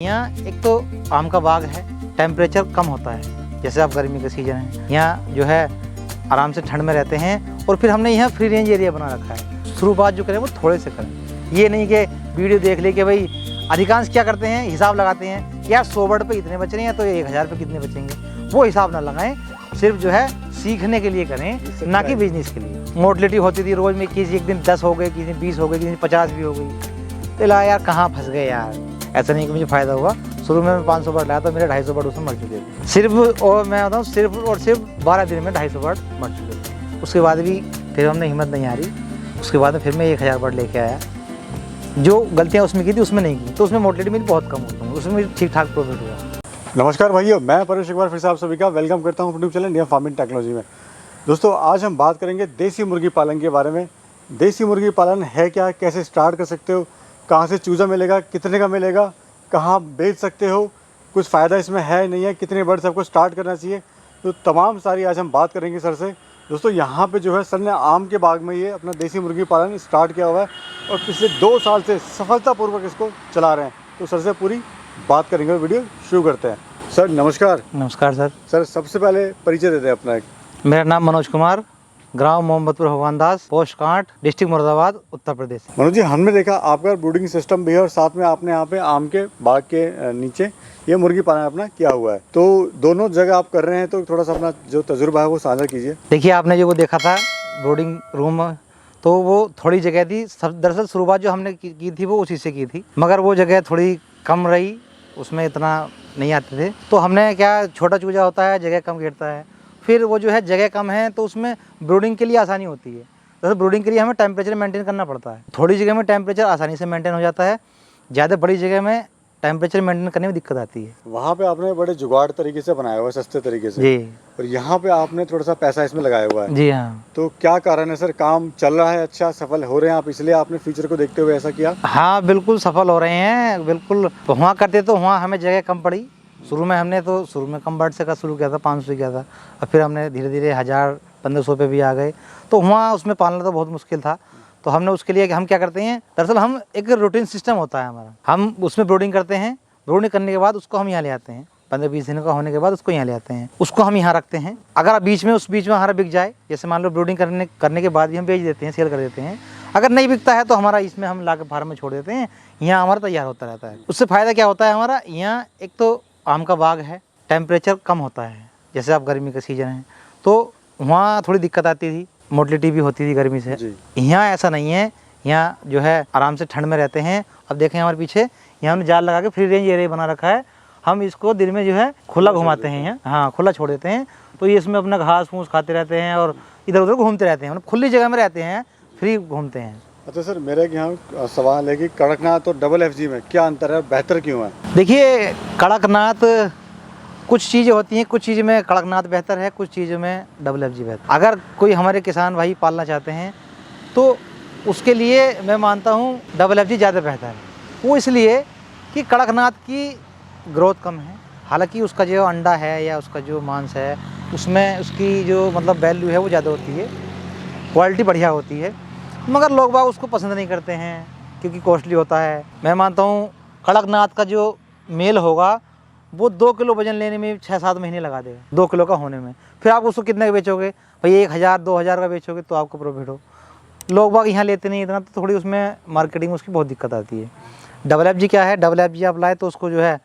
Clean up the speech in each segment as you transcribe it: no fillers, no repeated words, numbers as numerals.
यहाँ एक तो आम का बाग है, टेम्परेचर कम होता है, जैसे आप गर्मी का सीज़न है, यहाँ जो है आराम से ठंड में रहते हैं। और फिर हमने यहाँ फ्री रेंज एरिया बना रखा है। शुरुआत जो करें वो थोड़े से करें, ये नहीं कि वीडियो देख ले कि भाई अधिकांश क्या करते हैं, हिसाब लगाते हैं कि यार 100 बर्ड पे इतने बच रहे हैं तो 1000 पे कितने बचेंगे, वो हिसाब ना लगाएं। सिर्फ जो है सीखने के लिए करें, ना कि बिजनेस के लिए। मोर्टलिटी होती थी रोज़ में, किसी एक दिन 10 हो गए, किसी दिन 20 हो गए, किसी दिन 50 भी हो गई। तो ला यार कहाँ फंस गए यार, ऐसा नहीं कि मुझे फ़ायदा हुआ। शुरू में मैं 500 बर्ड लाया तो मेरे 250 बर्ड उसमें मर चुके थे। सिर्फ और मैं बताऊँ सिर्फ 12 दिन में 250 बर्ड मर चुके थे। उसके बाद भी फिर हमने हिम्मत नहीं हारी, उसके बाद फिर मैं 1000 बर्ड लेके आया। जो गलतियाँ उसमें की थी उसमें नहीं की, तो उसमें मोर्टलिटी मेरी बहुत कम होती है, उसमें मुझे ठीक ठाक प्रॉफिट हुआ। नमस्कार भाइयों, मैं परेश एक बार फिर से आप सभी का वेलकम करता हूँ YouTube channel India farming technology में। दोस्तों आज हम बात करेंगे देसी मुर्गी पालन के बारे में। देसी मुर्गी पालन है क्या, कैसे स्टार्ट कर सकते हो, कहाँ से चूज़ा मिलेगा, कितने का मिलेगा, कहाँ बेच सकते हो, कुछ फ़ायदा इसमें है नहीं है, कितने बर्ड सबको स्टार्ट करना चाहिए, तो तमाम सारी आज हम बात करेंगे सर से। दोस्तों यहाँ पे जो है सर ने आम के बाग में ये अपना देसी मुर्गी पालन स्टार्ट किया हुआ है और पिछले 2 साल से सफलतापूर्वक इसको चला रहे हैं। तो सर से पूरी बात करेंगे, वीडियो शुरू करते हैं। सर नमस्कार। नमस्कार सर। सर सबसे पहले परिचय दे दें अपना एक। मेरा नाम मनोज कुमार, ग्राम मोहम्मदपुर भगवान दास, post can't, district Moradabad, Uttar Pradesh. Manoj ji, हमने देखा आपका ब्रूडिंग सिस्टम भी है और साथ में आपने यहाँ पे आम के बाग के नीचे ये मुर्गी पालन अपना किया हुआ है, तो दोनों जगह आप कर रहे हैं, तो थोड़ा सा अपना जो तजुर्बा है वो साझा कीजिए। देखिए आपने जो वो देखा था ब्रीडिंग रूम, तो वो थोड़ी जगह थी। दरअसल शुरुआत जो हमने की थी वो उसी से की थी, मगर वो जगह थोड़ी कम रही, उसमें इतना नहीं आते थे। तो हमने क्या, छोटा चूजा होता है, जगह कम घेरता है, फिर वो जो है जगह कम है तो उसमें ब्रीडिंग के लिए आसानी होती है। तो ब्रीडिंग के लिए हमें टेम्परेचर मेंटेन करना पड़ता है। थोड़ी जगह में टेम्परेचर आसानी से मेंटेन हो जाता है, ज़्यादा बड़ी जगह में टेम्परेचर मेंटेन करने में दिक्कत आती है। वहाँ पे आपने बड़े जुगाड़ तरीके से बनाया हुआ है, सस्ते तरीके से जी, और यहाँ पे आपने थोड़ा सा पैसा इसमें लगाया हुआ है। जी हाँ। तो क्या कारण है सर, काम चल रहा है, अच्छा सफल हो रहे हैं आप, इसलिए आपने फ्यूचर को देखते हुए ऐसा किया? हाँ बिल्कुल सफल हो रहे हैं, बिल्कुल। वहाँ करते तो वहाँ हमें जगह कम पड़ी। शुरू में कम बर्ड से का शुरू किया था, 500 से किया था, और फिर हमने धीरे धीरे 1000-1500 पे भी आ गए। तो वहाँ उसमें पालना तो बहुत मुश्किल था। तो हमने उसके लिए हम क्या करते हैं, दरअसल हम एक रूटीन सिस्टम होता है हमारा, हम उसमें ब्रीडिंग करते हैं। ब्रीडिंग करने के बाद उसको हम यहाँ ले आते हैं, 15-20 दिन का होने के बाद उसको यहाँ ले आते हैं, उसको हम यहाँ रखते हैं। अगर उस बीच में हमारा बिक जाए, जैसे मान लो ब्रीडिंग करने के बाद भी हम बेच देते हैं, सेल कर देते हैं। अगर नहीं बिकता है तो हमारा इसमें हम ला के फार्म में छोड़ देते हैं, यहाँ हमारा तैयार होता रहता है। उससे फ़ायदा क्या होता है हमारा, यहाँ एक तो आम का बाग है, टेम्परेचर कम होता है, जैसे आप गर्मी का सीज़न है तो वहाँ थोड़ी दिक्कत आती थी, मोर्टलिटी भी होती थी गर्मी से। यहाँ ऐसा नहीं है, यहाँ जो है आराम से ठंड में रहते हैं। अब देखें हमारे पीछे, यहाँ हमने जाल लगा के फ्री रेंज एरिया बना रखा है। हम इसको दिन में जो है खुला घुमाते हैं, यहाँ हाँ खुला छोड़ देते हैं, तो ये इसमें अपना घास फूस खाते रहते हैं और इधर उधर घूमते रहते हैं, मतलब खुली जगह में रहते हैं, फ्री घूमते हैं। अच्छा सर, मेरा यहाँ सवाल है कि कड़कनाथ और डबल FG में क्या अंतर है, बेहतर क्यों है? देखिए कड़कनाथ, कुछ चीज़ें होती हैं, कुछ चीज़ में कड़कनाथ बेहतर है, कुछ चीज़ों में डबल FG बेहतर। अगर कोई हमारे किसान भाई पालना चाहते हैं तो उसके लिए मैं मानता हूँ डबल FG ज़्यादा बेहतर है। वो इसलिए कि कड़कनाथ की ग्रोथ कम है, हालांकि उसका जो अंडा है या उसका जो मांस है उसमें उसकी जो मतलब वैल्यू है वो ज़्यादा होती है, क्वालिटी बढ़िया होती है, मगर लोग बाग उसको पसंद नहीं करते हैं क्योंकि कॉस्टली होता है। मैं मानता हूँ कड़कनाथ का जो मेल होगा वो 2 किलो वजन लेने में 6-7 महीने लगा देगा, 2 किलो का होने में। फिर आप उसको कितने का बेचोगे भाई, 1000-2000 का बेचोगे तो आपको प्रॉफिट हो। लोग बाग यहाँ लेते नहीं इतना, तो थोड़ी उसमें मार्केटिंग उसकी बहुत दिक्कत आती है। डबल FG क्या है, डबल FG आप लाए तो उसको जो है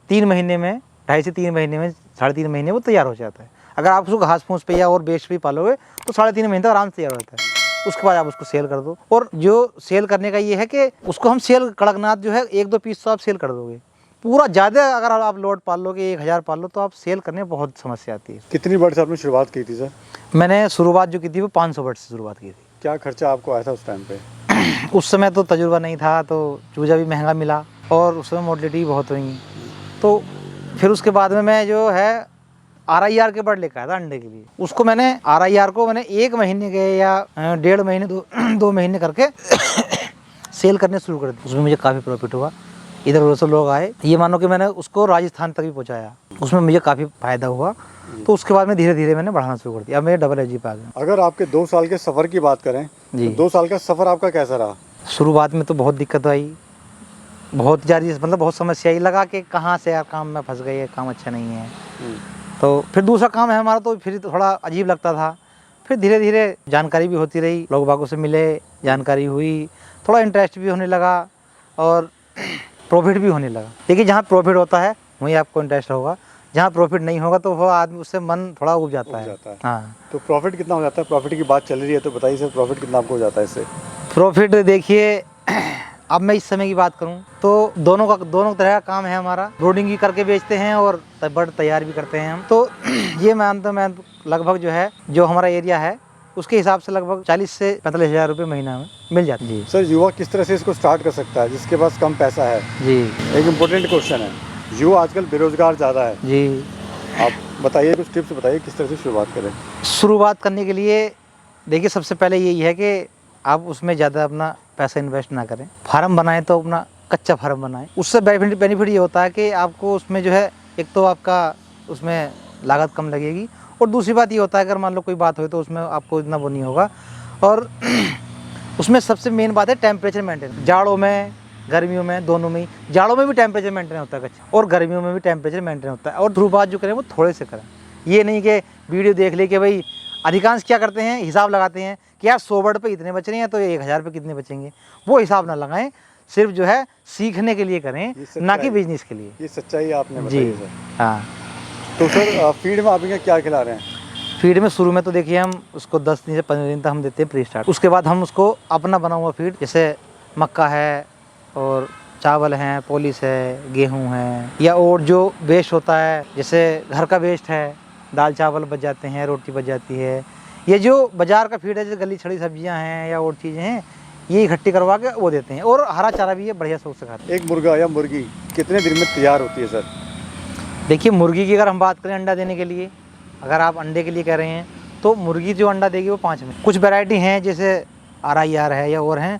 3 महीने में, 2.5 से 3 महीने में, 3.5 महीने वो तैयार हो जाता है। अगर आप उसको घास फूस पे या और बेच पे पालोगे तो 3.5 महीने तक आराम से तैयार हो जाता है। उसके बाद आप उसको सेल कर दो, और जो सेल करने का ये है कि उसको हम सेल, कड़कनाथ जो है 1-2 पीस तो आप सेल कर दोगे। पूरा ज़्यादा अगर आप लोड पाल लोगे, 1000 पाल लो, तो आप सेल करने में बहुत समस्या आती है। कितनी बर्ड से आपने शुरुआत की थी सर? मैंने शुरुआत जो की थी वो 500 बर्ड से शुरुआत की थी। क्या खर्चा आपको आया था उस टाइम पे? उस समय तो तजुर्बा नहीं था, तो चूजा भी महंगा मिला और उस समय मोर्टलिटी बहुत हुई, तो फिर उसके बाद में मैं जो है RIR के बर्ड लेकर आया था अंडे के लिए। उसको मैंने RIR को मैंने 1 महीने के या 1.5 महीने 2 महीने करके सेल करने शुरू कर दिए। उसमें मुझे काफ़ी प्रॉफिट हुआ, इधर उधर से लोग आए। ये मानो कि मैंने उसको राजस्थान तक भी पहुंचाया, उसमें मुझे काफ़ी फ़ायदा हुआ। तो उसके बाद में धीरे धीरे मैंने बढ़ाना शुरू कर दिया, अब मेरे डबल FG पे आ गए। अगर आपके 2 साल के सफ़र की बात करें जी, तो 2 साल का सफ़र आपका कैसा रहा? शुरुआत में तो बहुत दिक्कत आई, बहुत ज़्यादा मतलब बहुत समस्या ही लगा कि कहाँ से यार काम में फंस गए, काम अच्छा नहीं है। तो फिर दूसरा काम है हमारा, तो फिर थोड़ा अजीब लगता था। फिर धीरे धीरे जानकारी भी होती रही, लोग बागों से मिले, जानकारी हुई, थोड़ा इंटरेस्ट भी होने लगा और प्रॉफिट भी होने लगा। देखिए जहाँ प्रॉफिट होता है वहीं आपको इंटरेस्ट होगा, जहाँ प्रॉफिट नहीं होगा तो वो आदमी, उससे मन थोड़ा उब जाता है। हाँ। तो प्रॉफिट कितना हो जाता है? प्रॉफिट की बात चल रही है तो बताइए सर, प्रॉफिट कितना आपको हो जाता है इससे? प्रॉफिट देखिए अब मैं इस समय की बात करूं तो दोनों तरह का काम है हमारा। ब्रोडिंग भी करके बेचते हैं और बर्ड तैयार भी करते हैं हम। तो ये मैं लगभग जो है, जो हमारा एरिया है उसके हिसाब से लगभग 40 से 45 हज़ार रुपये महीना में मिल जाते हैं। जी सर, युवा किस तरह से इसको स्टार्ट कर सकता है जिसके पास कम पैसा है? जी, एक इम्पोर्टेंट क्वेश्चन है, युवा आजकल बेरोजगार ज़्यादा है। जी, आप बताइए, कुछ टिप्स बताइए किस तरह से शुरुआत करें। शुरुआत करने के लिए देखिए सबसे पहले यही है कि आप उसमें ज़्यादा अपना पैसा इन्वेस्ट ना करें। फार्म बनाएं तो अपना कच्चा फार्म बनाएं। उससे बेनिफिट ये होता है कि आपको उसमें जो है, एक तो आपका उसमें लागत कम लगेगी और दूसरी बात ये होता है अगर मान लो कोई बात हो तो उसमें आपको इतना वो नहीं होगा। और उसमें सबसे मेन बात है टेम्परेचर मेंटेन। जाड़ों में, गर्मियों में, दोनों में ही। जाड़ों में भी टेम्परेचर मेंटेन होता है कच्चा, और गर्मियों में भी टेम्परेचर मेंटेन होता है। और शुरुआत जो करें वो थोड़े से करें। ये नहीं कि वीडियो देख ले कि भाई, अधिकांश क्या करते हैं, हिसाब लगाते हैं कि यार 100 बर्ड पे इतने बच रहे हैं तो 1000 पे कितने बचेंगे। वो हिसाब ना लगाएं, सिर्फ जो है सीखने के लिए करें, ना कि बिजनेस के लिए। ये सच्चाई आपने बताई जी, सर। हाँ। तो सर, फीड में आप इनका क्या खिला रहे हैं? फीड में शुरू में तो देखिए हम उसको 10 दिन से 15 दिन तक हम देते हैं प्री स्टार्ट। उसके बाद हम उसको अपना बना हुआ फीड, जैसे मक्का है और चावल हैं, पॉलिश है, गेहूं है, या और जो वेस्ट होता है, जैसे घर का वेस्ट है, दाल चावल बच जाते हैं, रोटी बच जाती है। ये जो बाज़ार का फीड है, जैसे गली छड़ी सब्जियां हैं या और चीज़ें हैं, ये इकट्ठी करवा के वो देते हैं। और हरा चारा भी है, बढ़िया शौक से खाते हैं। एक मुर्गा या मुर्गी कितने दिन में तैयार होती है सर? देखिए मुर्गी की अगर हम बात करें अंडा देने के लिए, अगर आप अंडे के लिए कह रहे हैं तो मुर्गी जो अंडा देगी वो 5 महीने। कुछ वैरायटी हैं जैसे RIR है या और हैं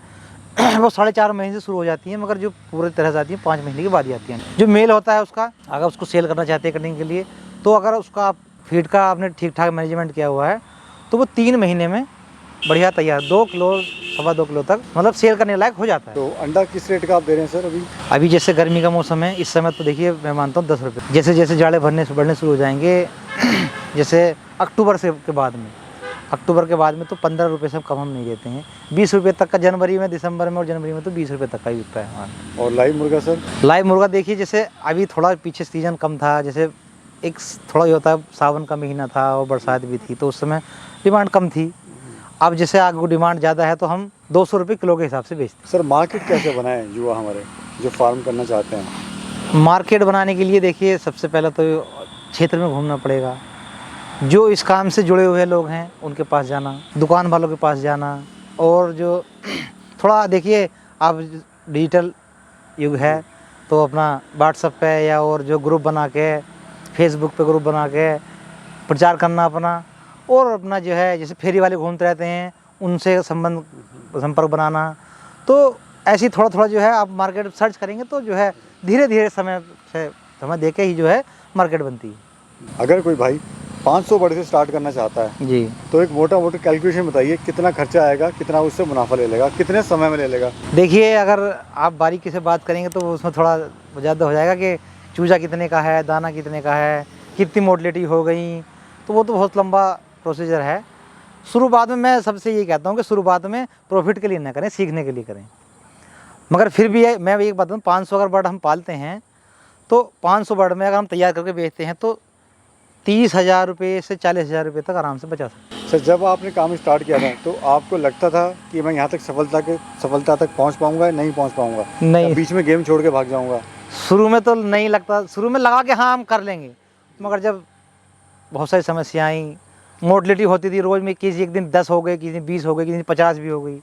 वो 4.5 महीने से शुरू हो जाती हैं, मगर जो पूरी तरह से आती है 5 महीने के बाद ही आती हैं। जो मेल होता है उसका, अगर उसको सेल करना चाहते हैं कटिंग के लिए, तो अगर उसका आप फीड का आपने ठीक ठाक मैनेजमेंट किया हुआ है तो वो 3 महीने में बढ़िया तैयार 2 किलो 2.25 किलो तक मतलब सेल करने लायक हो जाता है। तो अंडा किस रेट का आप दे रहे हैं सर अभी? अभी जैसे गर्मी का मौसम है, इस समय तो देखिए मैं मानता हूँ 10 रुपये। जैसे जैसे जाड़े बढ़ने शुरू हो जाएंगे जैसे अक्टूबर के बाद में तो 15 रुपये से कम हम नहीं देते हैं। 20 रुपये तक का जनवरी में, दिसंबर में और जनवरी में तो 20 रुपये तक का ही बिकता है हमारा। और लाइव मुर्गा सर? लाइव मुर्गा देखिए, जैसे अभी थोड़ा पीछे सीज़न कम था, जैसे एक थोड़ा ये होता है सावन का महीना था और बरसात भी थी, तो उस समय डिमांड कम थी। अब जैसे आगे डिमांड ज़्यादा है तो हम 200 रुपये किलो के हिसाब से बेचते सर, मार्केट कैसे बनाएं युवा हमारे जो फार्म करना चाहते हैं? हैं। मार्केट बनाने के लिए देखिए सबसे पहले तो क्षेत्र में घूमना पड़ेगा। जो इस काम से जुड़े हुए लोग हैं उनके पास जाना, दुकान वालों के पास जाना, और जो थोड़ा देखिए आप डिजिटल युग है तो अपना व्हाट्सएप पे या और जो ग्रुप बना के, फेसबुक पे ग्रुप बना के प्रचार करना अपना, और अपना जो है जैसे फेरी वाले घूमते रहते हैं उनसे संपर्क बनाना। तो ऐसे ही थोड़ा थोड़ा जो है आप मार्केट सर्च करेंगे तो जो है धीरे धीरे समय दे के ही जो है मार्केट बनती है। अगर कोई भाई 500 बर्ड से स्टार्ट करना चाहता है जी, तो एक मोटा कैलकुलेशन बताइए, कितना खर्चा आएगा, कितना उससे मुनाफा ले लेगा, कितने समय में ले लेगा? देखिए अगर आप बारीकी से बात करेंगे तो उसमें थोड़ा ज़्यादा हो जाएगा कि चूजा कितने का है, दाना कितने का है, कितनी मोटिलिटी हो गई, तो वो तो बहुत लंबा प्रोसीजर है। शुरुआत में मैं सबसे ये कहता हूँ कि शुरुआत में प्रॉफिट के लिए ना करें, सीखने के लिए करें। मगर फिर भी मैं एक बात बताऊँ, 500 अगर बर्ड हम पालते हैं तो 500 बर्ड में अगर हम तैयार करके बेचते हैं तो 30,000 रुपये से 40,000 रुपये तक आराम से बचा सकते हैं। सर, जब आपने काम स्टार्ट किया था तो आपको लगता था कि मैं यहाँ तक सफलता तक पहुँच पाऊँगा या नहीं पहुँच पाऊँगा? नहीं, बीच में गेम छोड़ के भाग जाऊँगा? शुरू में तो नहीं लगता, शुरू में लगा कि हाँ हम कर लेंगे, मगर जब बहुत सारी समस्याएं आई, मोटिलिटी होती थी रोज़ में, किसी एक दिन 10 हो गए, किसी दिन 20 हो गए, किसी दिन 50 भी हो गई,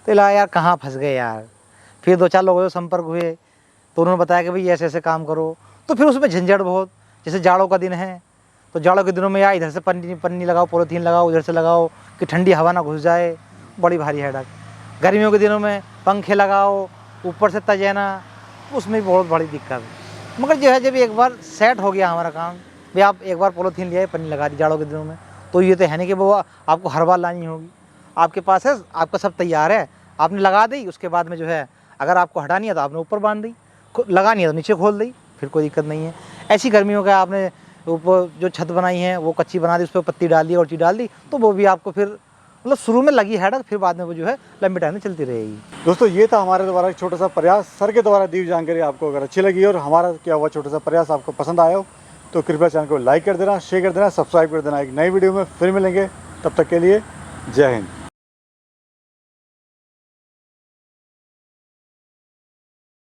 तो लगा यार कहाँ फंस गए यार। फिर 2-4 लोगों से संपर्क हुए तो उन्होंने बताया कि भाई ऐसे ऐसे काम करो। तो फिर उसमें झंझट बहुत, जैसे जाड़ों का दिन है तो जाड़ों के दिनों में यार इधर से पन्नी लगाओ, पॉलीथीन लगाओ, उधर से लगाओ कि ठंडी हवा ना घुस जाए, बड़ी भारी हेडेक। गर्मियों के दिनों में पंखे लगाओ, ऊपर से तजैना, उसमें भी बहुत बड़ी दिक्कत है। मगर जो है जब एक बार सेट हो गया हमारा काम, भाई आप एक बार पॉलीथीन लिया, पन्नी लगा दी जाड़ों के दिनों में, तो ये तो है नहीं कि वो आपको हर बार लानी होगी। आपके पास है, आपका सब तैयार है, आपने लगा दी, उसके बाद में जो है अगर आपको हटानी है तो आपने ऊपर बांध दी। लगा नहीं है तो नीचे खोल दी, फिर कोई दिक्कत नहीं है। ऐसी गर्मियों का आपने ऊपर जो छत बनाई है वो कच्ची बना दी, उस पर पत्ती डाल दी और चीज़ डाल दी, तो वो भी आपको फिर मतलब शुरू में लगी हेडक, फिर बाद में वो जो है लंबे टाइम में चलती रहेगी। दोस्तों ये था हमारे द्वारा एक छोटा सा प्रयास, सर के द्वारा दी जानकारी आपको अगर अच्छी लगी और हमारा क्या हुआ छोटा सा प्रयास आपको पसंद आया हो तो कृपया चैनल को लाइक कर देना, शेयर कर देना, सब्सक्राइब कर देना। एक नई वीडियो में फिर मिलेंगे, तब तक के लिए जय हिंद।